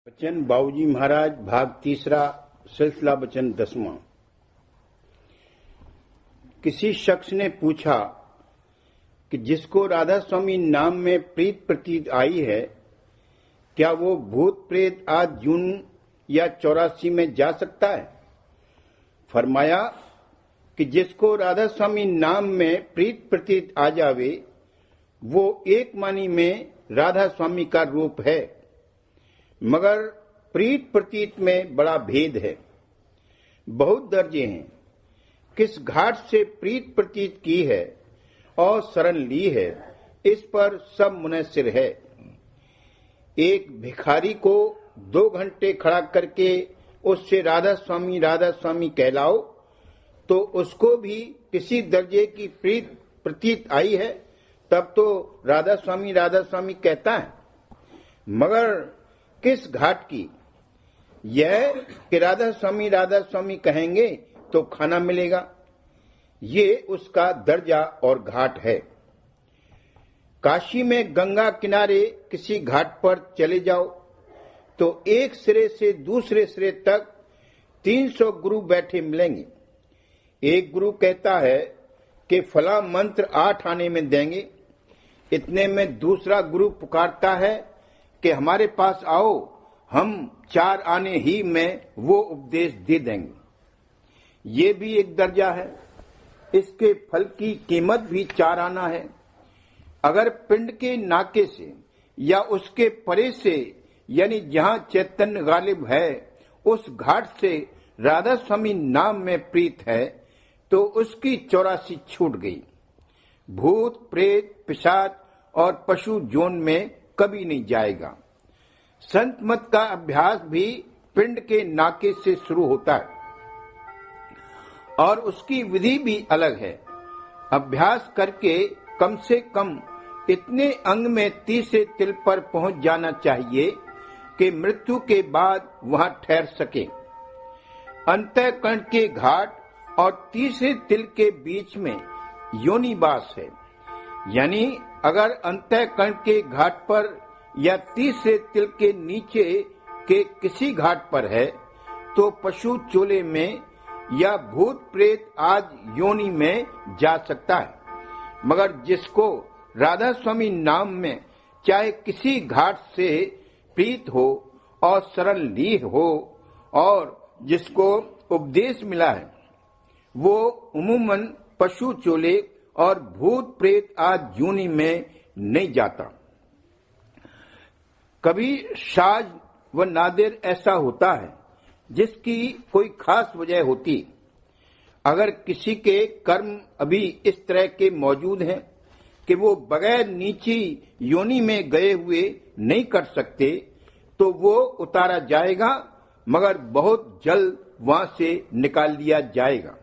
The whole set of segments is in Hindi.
वचन बाबूजी महाराज भाग तीसरा सिलसिला वचन 10वां। किसी शख्स ने पूछा कि जिसको राधा स्वामी नाम में प्रीत प्रतीत आई है, क्या वो भूत प्रेत आज जून या 84 में जा सकता है? फरमाया कि जिसको राधा स्वामी नाम में प्रीत प्रतीत आ जावे, वो एक मानी में राधा स्वामी का रूप है, मगर प्रीत प्रतीत में बड़ा भेद है। बहुत दर्जे हैं। किस घाट से प्रीत प्रतीत की है और शरण ली है, इस पर सब मुनसिर है। एक भिखारी को 2 घंटे खड़ा करके उससे राधा स्वामी कहलाओ, तो उसको भी किसी दर्जे की प्रीत प्रतीत आई है, तब तो राधा स्वामी कहता है। मगर किस घाट की? यह कि राधा स्वामी कहेंगे तो खाना मिलेगा, ये उसका दर्जा और घाट है। काशी में गंगा किनारे किसी घाट पर चले जाओ तो एक सिरे से दूसरे सिरे तक 300 गुरु बैठे मिलेंगे। एक गुरु कहता है कि फला मंत्र 8 आने में देंगे। इतने में दूसरा गुरु पुकारता है कि हमारे पास आओ, हम 4 आने ही में वो उपदेश दे देंगे। ये भी एक दर्जा है। इसके फल की कीमत भी 4 आना है। अगर पिंड के नाके से या उसके परे से, यानी जहां चैतन्य गालिब है, उस घाट से राधा स्वामी नाम में प्रीत है, तो उसकी 84 छूट गई। भूत प्रेत पिशाच और पशु जोन में कभी नहीं जाएगा। संत मत का अभ्यास भी पिंड के नाके से शुरू होता है और उसकी विधि भी अलग है। अभ्यास करके कम से कम इतने अंग में तीसरे तिल पर पहुंच जाना चाहिए कि मृत्यु के बाद वहां ठहर सके। अंतःकरण के घाट और तीसरे तिल के बीच में योनिवास है, यानी अगर अंतःकरण के घाट पर या तीसरे तिल के नीचे के किसी घाट पर है, तो पशु चोले में या भूत प्रेत आज योनि में जा सकता है। मगर जिसको राधा स्वामी नाम में चाहे किसी घाट से प्रीत हो और शरण ली हो और जिसको उपदेश मिला है, वो उम्मूमन पशु चोले और भूत प्रेत आज योनि में नहीं जाता। कभी शाज व नादिर ऐसा होता है जिसकी कोई खास वजह होती। अगर किसी के कर्म अभी इस तरह के मौजूद हैं कि वो बगैर नीची योनि में गए हुए नहीं कर सकते, तो वो उतारा जाएगा, मगर बहुत जल्द वहां से निकाल लिया जाएगा।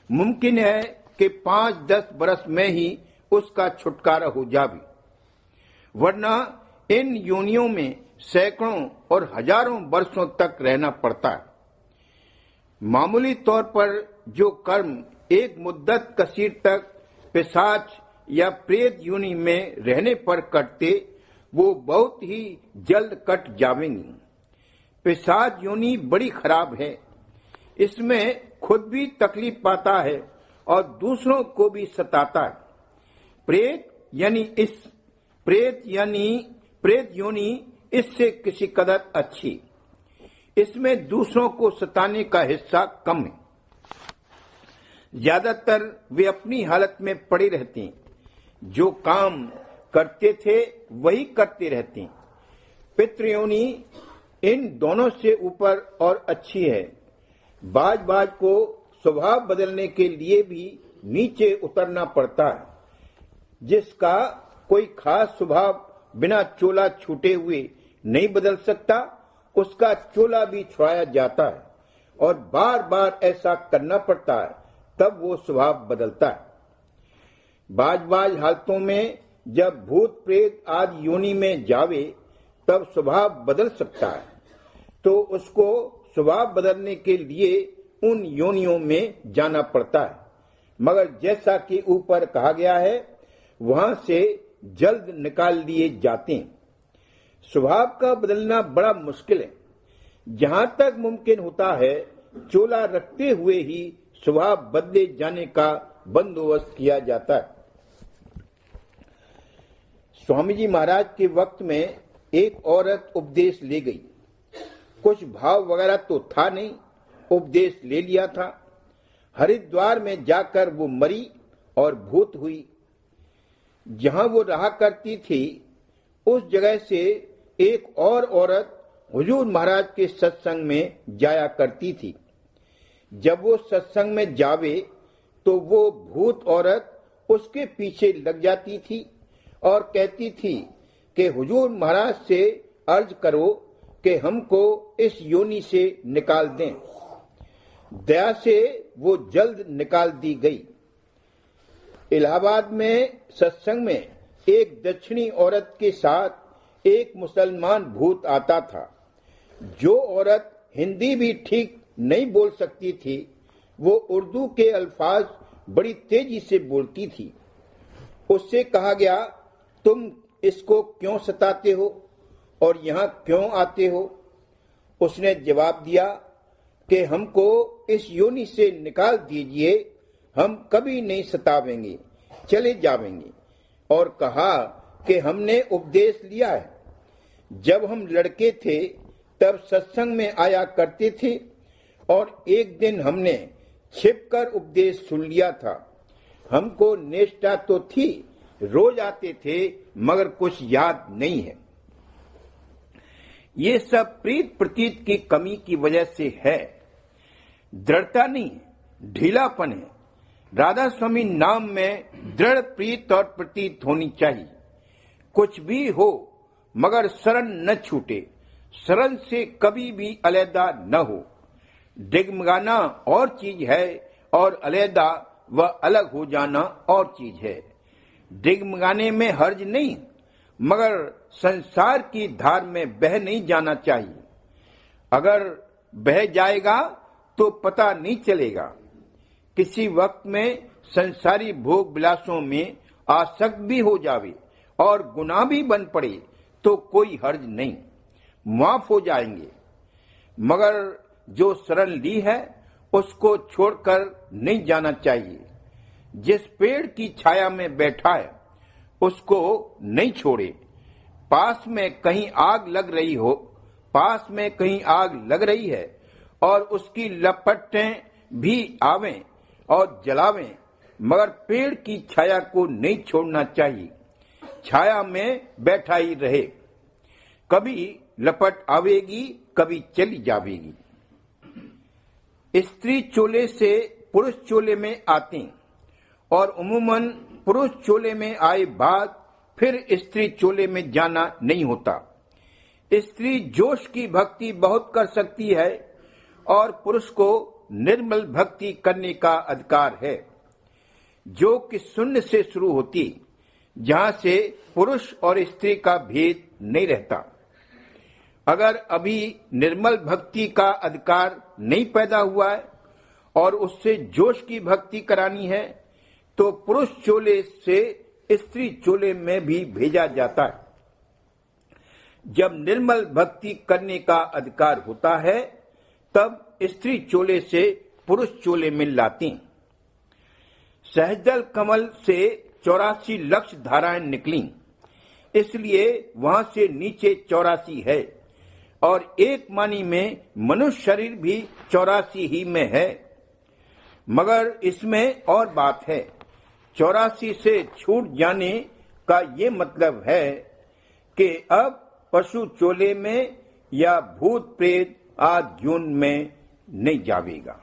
मुमकिन है कि 5-10 बरस में ही उसका छुटकारा हो जावे, वरना इन योनियों में सैकड़ों और हजारों वर्षों तक रहना पड़ता है। मामूली तौर पर जो कर्म एक मुद्दत कसीर तक पिशाच या प्रेत योनि में रहने पर कटते, वो बहुत ही जल्द कट जावेंगी। पिशाच योनि बड़ी खराब है। इसमें खुद भी तकलीफ पाता है और दूसरों को भी सताता है। प्रेत योनि इससे किसी कदर अच्छी। इसमें दूसरों को सताने का हिस्सा कम है। ज्यादातर वे अपनी हालत में पड़े रहते हैं, जो काम करते थे वही करते रहते हैं। पितृयोनि इन दोनों से ऊपर और अच्छी है। बाज को स्वभाव बदलने के लिए भी नीचे उतरना पड़ता है। जिसका कोई खास स्वभाव बिना चोला छूटे हुए नहीं बदल सकता, उसका चोला भी छुड़ाया जाता है और बार बार ऐसा करना पड़ता है, तब वो स्वभाव बदलता है। बाज हालतों में जब भूत प्रेत आदि योनि में जावे, तब स्वभाव बदल सकता है, तो उसको स्वभाव बदलने के लिए उन योनियों में जाना पड़ता है। मगर जैसा कि ऊपर कहा गया है, वहां से जल्द निकाल लिए जाते हैं। स्वभाव का बदलना बड़ा मुश्किल है। जहां तक मुमकिन होता है चोला रखते हुए ही स्वभाव बदले जाने का बंदोबस्त किया जाता है। स्वामी जी महाराज के वक्त में एक औरत उपदेश ले गई। कुछ भाव वगैरह तो था नहीं, उपदेश ले लिया था। हरिद्वार में जाकर वो मरी और भूत हुई। जहां वो रहा करती थी उस जगह से एक और औरत हुजूर महाराज के सत्संग में जाया करती थी। जब वो सत्संग में जावे तो वो भूत औरत उसके पीछे लग जाती थी और कहती थी कि हुजूर महाराज से अर्ज करो कि हमको इस योनि से निकाल दें। दया से वो जल्द निकाल दी गई। इलाहाबाद में सत्संग में एक दक्षिणी औरत के साथ एक मुसलमान भूत आता था। जो औरत हिंदी भी ठीक नहीं बोल सकती थी वो उर्दू के अल्फाज बड़ी तेजी से बोलती थी। उससे कहा गया, तुम इसको क्यों सताते हो और यहाँ क्यों आते हो? उसने जवाब दिया कि हमको इस योनि से निकाल दीजिए, हम कभी नहीं सतावेंगे, चले जावेंगे। और कहा कि हमने उपदेश लिया है। जब हम लड़के थे तब सत्संग में आया करते थे और एक दिन हमने छिपकर उपदेश सुन लिया था। हमको निष्ठा तो थी, रोज आते थे, मगर कुछ याद नहीं है। ये सब प्रीत प्रतीत की कमी की वजह से है, दृढ़ता नहीं, ढीलापन है। राधा स्वामी नाम में दृढ़ प्रीत और प्रतीत होनी चाहिए। कुछ भी हो मगर शरण न छूटे, शरण से कभी भी अलहदा न हो। डिगमगाना और चीज है और अलहदा व अलग हो जाना और चीज है। डिगमगाने में हर्ज नहीं, मगर संसार की धार में बह नहीं जाना चाहिए। अगर बह जाएगा तो पता नहीं चलेगा। किसी वक्त में संसारी भोग विलासों में आसक्त भी हो जावे और गुनाह भी बन पड़े तो कोई हर्ज नहीं, माफ हो जाएंगे। मगर जो शरण ली है उसको छोड़कर नहीं जाना चाहिए। जिस पेड़ की छाया में बैठा है उसको नहीं छोड़े। पास में कहीं आग लग रही है और उसकी लपटें भी आवें और जलावें, मगर पेड़ की छाया को नहीं छोड़ना चाहिए। छाया में बैठा ही रहे। कभी लपट आवेगी, कभी चली जावेगी। स्त्री चोले से पुरुष चोले में आते और उम्मूमन पुरुष चोले में आए बाद फिर स्त्री चोले में जाना नहीं होता। स्त्री जोश की भक्ति बहुत कर सकती है और पुरुष को निर्मल भक्ति करने का अधिकार है, जो कि शून्य से शुरू होती, जहां से पुरुष और स्त्री का भेद नहीं रहता। अगर अभी निर्मल भक्ति का अधिकार नहीं पैदा हुआ है और उससे जोश की भक्ति करानी है तो पुरुष चोले से स्त्री चोले में भी भेजा जाता है। जब निर्मल भक्ति करने का अधिकार होता है तब स्त्री चोले से पुरुष चोले में लाती। सहजल कमल से 84 लक्ष धाराएं निकली, इसलिए वहां से नीचे 84 है और एक मानी में मनुष्य शरीर भी 84 ही में है। मगर इसमें और बात है, 84 से छूट जाने का ये मतलब है कि अब पशु चोले में या भूत प्रेत आदि जून में नहीं जावेगा।